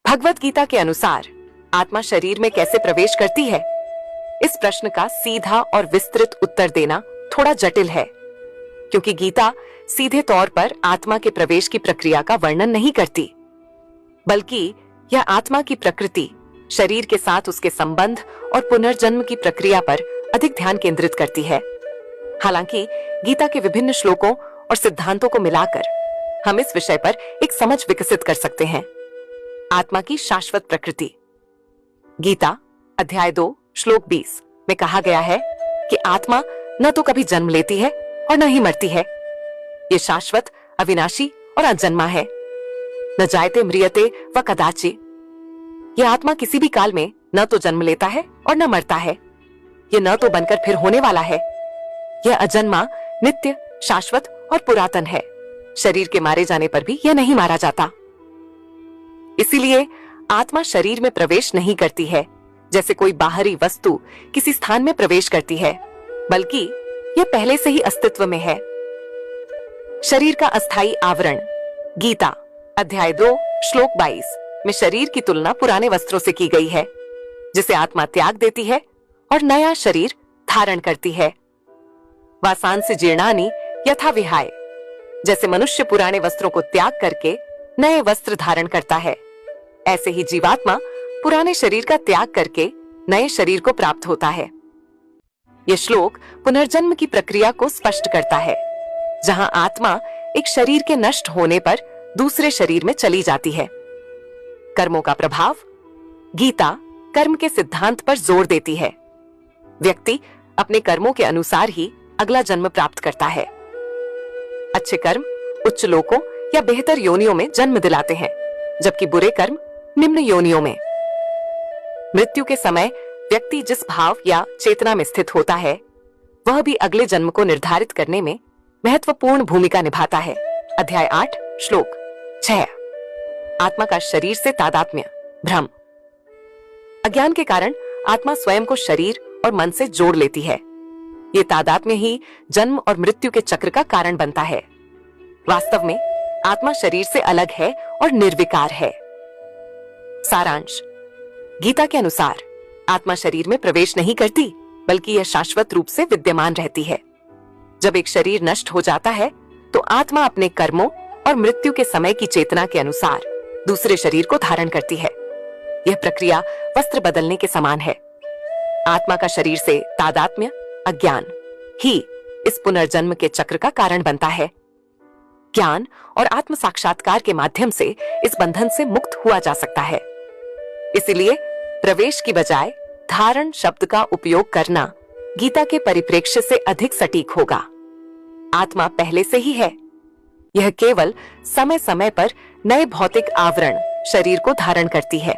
भगवत गीता के अनुसार आत्मा शरीर में कैसे प्रवेश करती है? इस प्रश्न का सीधा और विस्तृत उत्तर देना थोड़ा जटिल है, क्योंकि गीता सीधे तौर पर आत्मा के प्रवेश की प्रक्रिया का वर्णन नहीं करती, बल्कि यह आत्मा की प्रकृति, शरीर के साथ उसके संबंध और पुनर्जन्म की प्रक्रिया पर अधिक ध्यान केंद्रित करती है। हालांकि गीता के विभिन्न श्लोकों और सिद्धांतों को मिलाकर हम इस विषय पर एक समझ विकसित कर सकते हैं। आत्मा की शाश्वत प्रकृति। गीता अध्याय 2 श्लोक 20 में कहा गया है कि आत्मा न तो कभी जन्म लेती है और न ही मरती है। ये शाश्वत, अविनाशी और अजन्मा है। न जायते म्रियते व कदाचि। यह आत्मा किसी भी काल में न तो जन्म लेता है और न मरता है। यह न तो बनकर फिर होने वाला है। यह अजन्मा, नित्य, शाश्वत और पुरातन है। शरीर के मारे जाने पर भी यह नहीं मारा जाता। इसीलिए आत्मा शरीर में प्रवेश नहीं करती है जैसे कोई बाहरी वस्तु किसी स्थान में प्रवेश करती है, बल्कि यह पहले से ही अस्तित्व में है। शरीर का अस्थायी आवरण। गीता अध्याय 2 श्लोक 22 में शरीर की तुलना पुराने वस्त्रों से की गई है, जिसे आत्मा त्याग देती है और नया शरीर धारण करती है। वासांसि जीर्णानि यथा विहाय। जैसे मनुष्य पुराने वस्त्रों को त्याग करके नए वस्त्र धारण करता है, ऐसे ही जीवात्मा पुराने शरीर का त्याग करके नए शरीर को प्राप्त होता है। यह श्लोक पुनर्जन्म की प्रक्रिया को स्पष्ट करता है, जहां आत्मा एक शरीर के नष्ट होने पर दूसरे शरीर में चली जाती है। कर्मों का प्रभाव। गीता कर्म के सिद्धांत पर जोर देती है। व्यक्ति अपने कर्मों के अनुसार ही अगला जन्म प्राप्त करता है। अच्छे कर्म उच्च लोकों या बेहतर योनियों में जन्म दिलाते हैं, जबकि बुरे कर्म निम्न योनियों में। मृत्यु के समय व्यक्ति जिस भाव या चेतना में स्थित होता है, वह भी अगले जन्म को निर्धारित करने में महत्वपूर्ण भूमिका निभाता है। अध्याय 8 श्लोक 6। आत्मा का शरीर से तादात्म्य। भ्रम। अज्ञान के कारण आत्मा स्वयं को शरीर और मन से जोड़ लेती है। ये तादात्म्य ही जन्म और मृत्यु के चक्र का कारण बनता है। वास्तव में आत्मा शरीर से अलग है और निर्विकार है। सारांश। गीता के अनुसार आत्मा शरीर में प्रवेश नहीं करती, बल्कि यह शाश्वत रूप से विद्यमान रहती है। जब एक शरीर नष्ट हो जाता है, तो आत्मा अपने कर्मों और मृत्यु के समय की चेतना के अनुसार दूसरे शरीर को धारण करती है। यह प्रक्रिया वस्त्र बदलने के समान है। आत्मा का शरीर से तादात्म्य, अज्ञान ही इस पुनर्जन्म के चक्र का कारण बनता है। ज्ञान और आत्म साक्षात्कार के माध्यम से इस बंधन से मुक्त हुआ जा सकता है। इसलिए प्रवेश की बजाय धारण शब्द का उपयोग करना गीता के परिप्रेक्ष्य से अधिक सटीक होगा। आत्मा पहले से ही है। यह केवल समय समय पर नए भौतिक आवरण शरीर को धारण करती है।